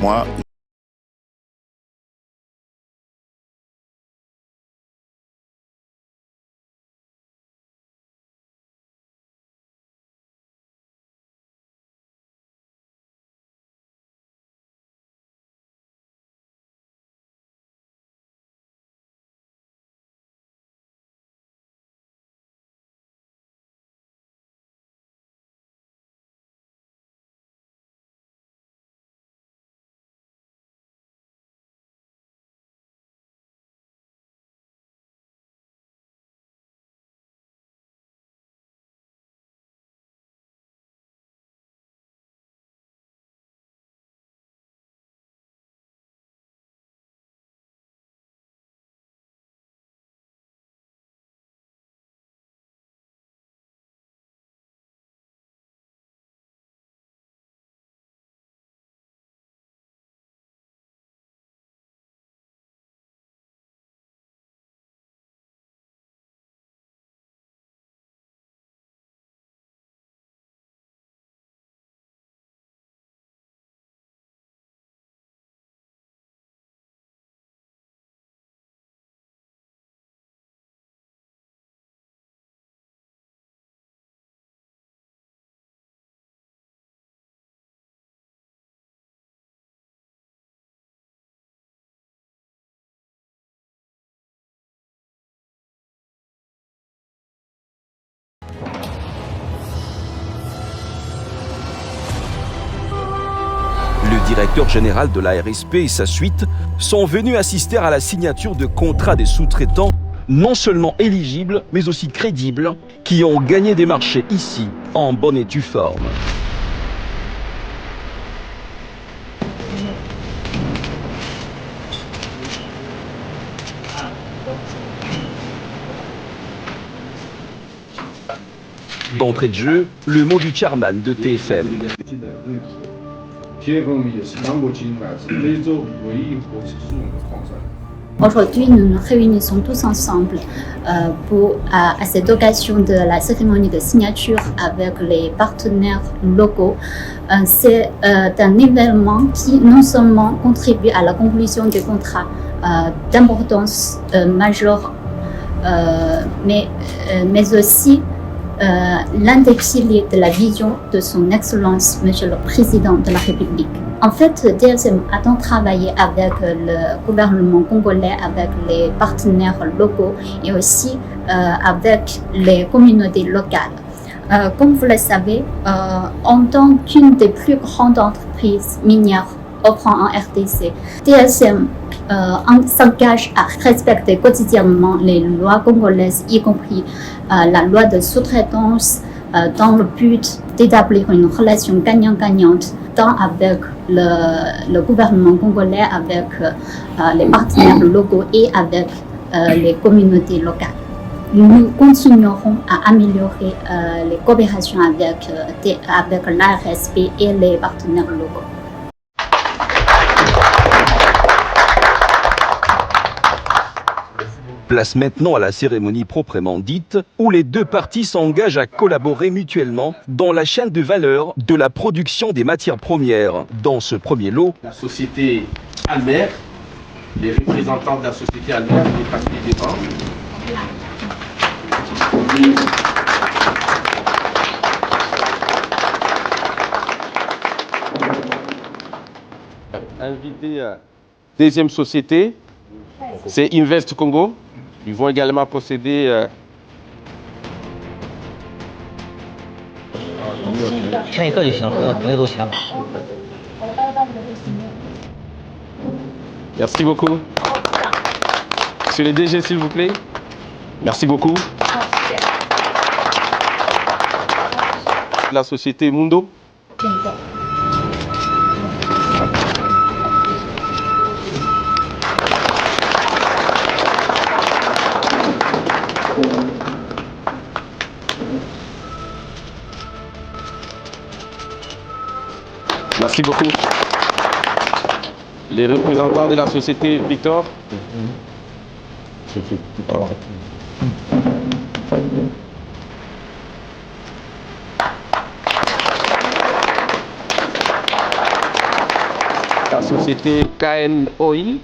Moi, Le directeur général de la RSP et sa suite sont venus assister à la signature de contrats des sous-traitants non seulement éligibles, mais aussi crédibles, qui ont gagné des marchés ici, en bonne et due forme. D'entrée de jeu, le mot du chairman de TFM. Aujourd'hui, nous nous réunissons tous ensemble à cette occasion de la cérémonie de signature avec les partenaires locaux. C'est un événement qui non seulement contribue à la conclusion des contrats d'importance majeure, mais aussi l'un des piliers de la vision de son Excellence, Monsieur le Président de la République. En fait, DSM a donc travaillé avec le gouvernement congolais, avec les partenaires locaux et aussi avec les communautés locales. Comme vous le savez, en tant qu'une des plus grandes entreprises minières opérant en RDC, DSM s'engage à respecter quotidiennement les lois congolaises, y compris la loi de sous-traitance, dans le but d'établir une relation gagnant-gagnante tant avec le gouvernement congolais, avec les partenaires locaux et avec les communautés locales. Nous continuerons à améliorer les coopérations avec l'ARSP et les partenaires locaux. Place maintenant à la cérémonie proprement dite, où les deux parties s'engagent à collaborer mutuellement dans la chaîne de valeur de la production des matières premières. Dans ce premier lot, la société Almer, les représentants de la société Almer, les papiers devant. Invité à deuxième société, c'est Invest Congo. Ils vont également procéder. Merci beaucoup. Monsieur le DG, s'il vous plaît. Merci beaucoup. La société Mundo. Merci beaucoup. Les représentants de la société Victor. La société KN Oil.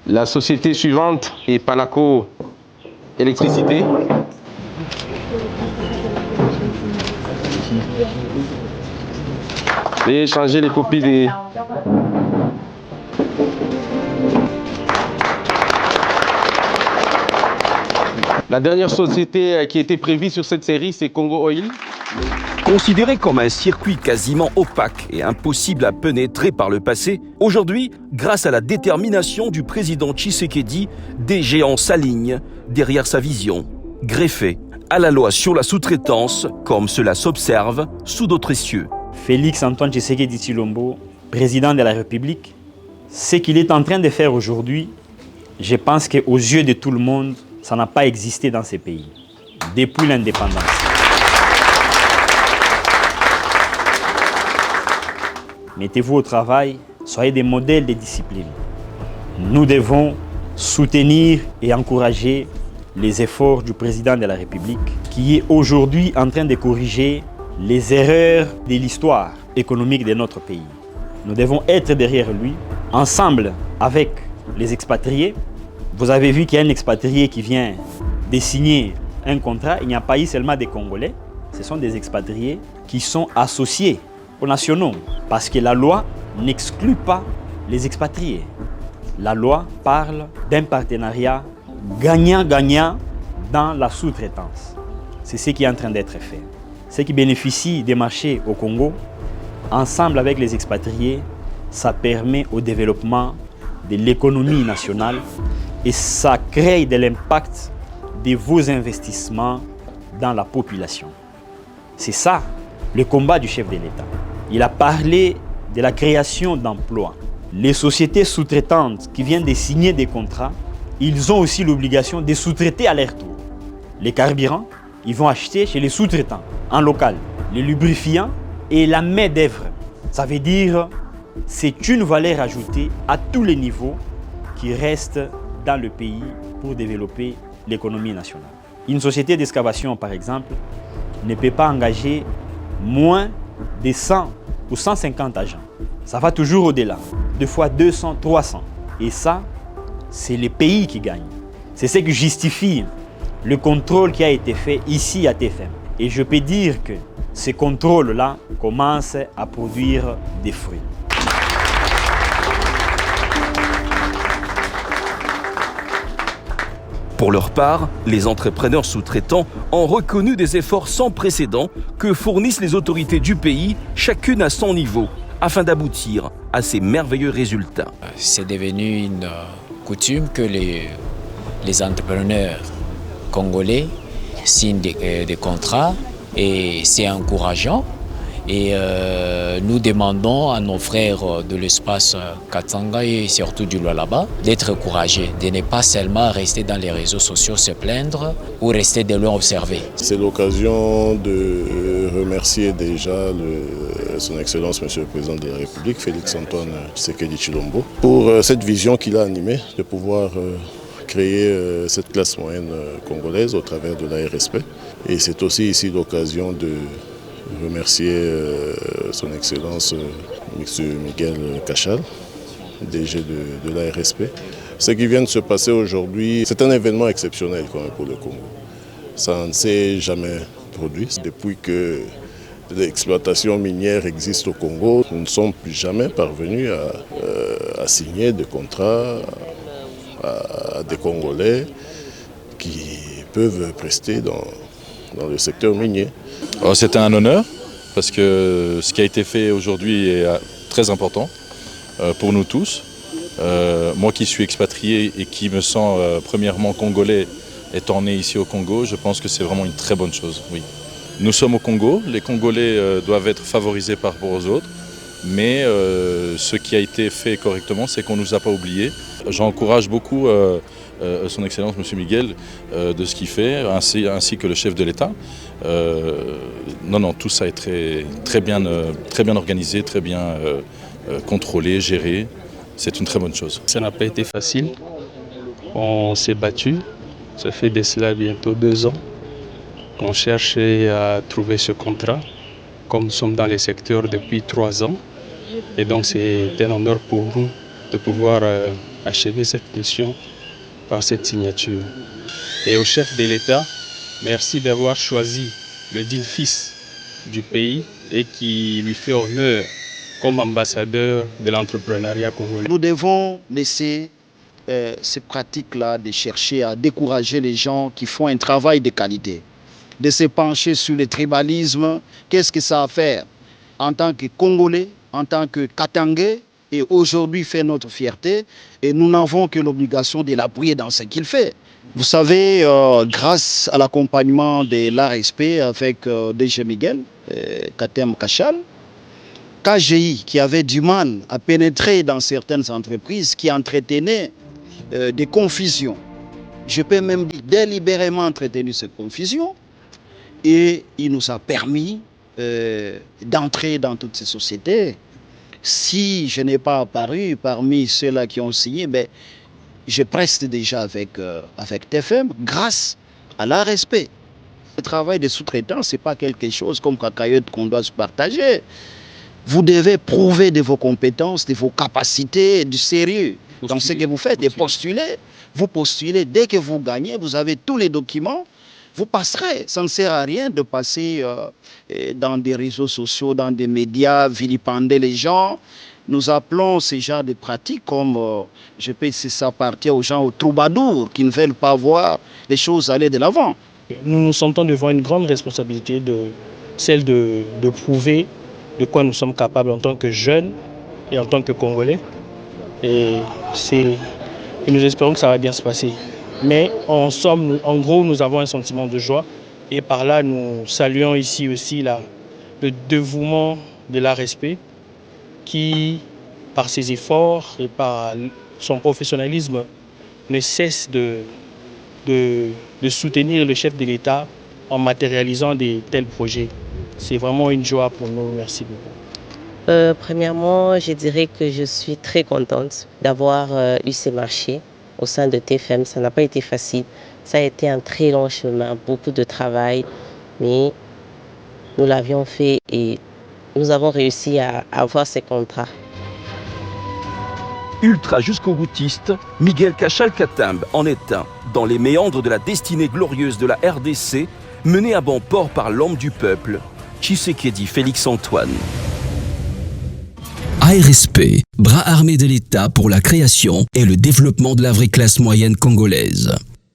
La société suivante est Panaco Électricité. Veuillez changer les copies des... La dernière société qui était prévue sur cette série, c'est Congo Oil. Considéré comme un circuit quasiment opaque et impossible à pénétrer par le passé, aujourd'hui, grâce à la détermination du président Tshisekedi, des géants s'alignent derrière sa vision, greffée à la loi sur la sous-traitance, comme cela s'observe sous d'autres cieux. Félix Antoine Tshisekedi Tshilombo, président de la République, ce qu'il est en train de faire aujourd'hui, je pense qu'aux yeux de tout le monde, ça n'a pas existé dans ces pays, depuis l'indépendance. Mettez-vous au travail, soyez des modèles de discipline. Nous devons soutenir et encourager les efforts du président de la République qui est aujourd'hui en train de corriger les erreurs de l'histoire économique de notre pays. Nous devons être derrière lui, ensemble avec les expatriés. Vous avez vu qu'il y a un expatrié qui vient de signer un contrat. Il n'y a pas eu seulement des Congolais, ce sont des expatriés qui sont associés aux nationaux. Parce que la loi n'exclut pas les expatriés. La loi parle d'un partenariat gagnant-gagnant dans la sous-traitance. C'est ce qui est en train d'être fait. Ceux qui bénéficient des marchés au Congo, ensemble avec les expatriés, ça permet au développement de l'économie nationale et ça crée de l'impact de vos investissements dans la population. C'est ça le combat du chef de l'État. Il a parlé de la création d'emplois. Les sociétés sous-traitantes qui viennent de signer des contrats, ils ont aussi l'obligation de sous-traiter à leur tour. Les carburants, ils vont acheter chez les sous-traitants en local. Les lubrifiants et la main-d'œuvre. Ça veut dire c'est une valeur ajoutée à tous les niveaux qui reste dans le pays pour développer l'économie nationale. Une société d'excavation, par exemple, ne peut pas engager moins de 100 ou 150 agents. Ça va toujours au-delà. 2 fois 200, 300. Et ça, c'est les pays qui gagnent. C'est ce qui justifie le contrôle qui a été fait ici à TFM. Et je peux dire que ce contrôle-là commence à produire des fruits. Pour leur part, les entrepreneurs sous-traitants ont reconnu des efforts sans précédent que fournissent les autorités du pays, chacune à son niveau, afin d'aboutir à ces merveilleux résultats. C'est devenu une coutume que les entrepreneurs congolais signent des contrats et c'est encourageant. Et nous demandons à nos frères de l'espace Katanga et surtout du Lualaba d'être encouragés, de ne pas seulement rester dans les réseaux sociaux se plaindre ou rester de loin observer. C'est l'occasion de remercier déjà son Excellence Monsieur le Président de la République, Félix Antoine Tshisekedi Tshilombo, pour cette vision qu'il a animée de pouvoir créer cette classe moyenne congolaise au travers de la RSP. Et c'est aussi ici l'occasion de remercier son Excellence M. Miguel Cachal, DG de la RSP. Ce qui vient de se passer aujourd'hui, c'est un événement exceptionnel quand même pour le Congo. Ça ne s'est jamais produit. Depuis que l'exploitation minière existe au Congo, nous ne sommes plus jamais parvenus à signer des contrats à des Congolais qui peuvent prester dans le secteur minier. C'était un honneur parce que ce qui a été fait aujourd'hui est très important pour nous tous. Moi qui suis expatrié et qui me sens premièrement congolais étant né ici au Congo, je pense que c'est vraiment une très bonne chose. Oui. Nous sommes au Congo, les Congolais doivent être favorisés par rapport aux autres, mais ce qui a été fait correctement, c'est qu'on ne nous a pas oubliés. J'encourage beaucoup son Excellence M. Miguel de ce qu'il fait, ainsi que le chef de l'État. Non, tout ça est très bien organisé, très bien contrôlé, géré. C'est une très bonne chose. Ça n'a pas été facile. On s'est battu Ça fait de cela bientôt 2 ans qu'on cherchait à trouver ce contrat, comme nous sommes dans les secteurs depuis 3 ans. Et donc c'est un honneur pour nous de pouvoir achever cette mission par cette signature. Et au chef de l'État, merci d'avoir choisi le digne fils du pays et qui lui fait honneur comme ambassadeur de l'entrepreneuriat congolais. Nous devons laisser ces pratiques-là de chercher à décourager les gens qui font un travail de qualité, de se pencher sur le tribalisme. Qu'est-ce que ça a à faire en tant que Congolais, en tant que Katangais, et aujourd'hui fait notre fierté, et nous n'avons que l'obligation de l'appuyer dans ce qu'il fait. Vous savez, grâce à l'accompagnement de l'ARSP avec DG Miguel, Katem Kachal, KGI qui avait du mal à pénétrer dans certaines entreprises qui entretenaient des confusions. Je peux même dire délibérément entretenu ces confusions, et il nous a permis d'entrer dans toutes ces sociétés. Si je n'ai pas apparu parmi ceux-là qui ont signé, ben, je preste déjà avec TFM grâce à l'ARSP. Le travail de sous-traitant, ce n'est pas quelque chose comme cacahuète qu'on doit se partager. Vous devez prouver de vos compétences, de vos capacités, du sérieux dans ce que vous faites et postuler. Vous postulez, dès que vous gagnez, vous avez tous les documents, vous passerez. Ça ne sert à rien de passer dans des réseaux sociaux, dans des médias, vilipender les gens. Nous appelons ces genres de pratiques comme, je peux si ça appartient aux gens, aux troubadours qui ne veulent pas voir les choses aller de l'avant. Nous nous sentons devant une grande responsabilité, celle de prouver de quoi nous sommes capables en tant que jeunes et en tant que Congolais. Et nous espérons que ça va bien se passer. Mais en somme, en gros, nous avons un sentiment de joie. Et par là, nous saluons ici aussi le dévouement de l'ARSP qui, par ses efforts et par son professionnalisme, ne cesse de soutenir le chef de l'État en matérialisant de tels projets. C'est vraiment une joie pour nous. Merci beaucoup. Premièrement, je dirais que je suis très contente d'avoir eu ces marchés au sein de TFM. Ça n'a pas été facile. Ça a été un très long chemin, beaucoup de travail, mais nous l'avions fait et nous avons réussi à avoir ces contrats. Ultra jusqu'au boutiste, Miguel Kachal-Katambe en est un, dans les méandres de la destinée glorieuse de la RDC, menée à bon port par l'homme du peuple, Tshisekedi Félix-Antoine. ARSP, bras armé de l'État pour la création et le développement de la vraie classe moyenne congolaise.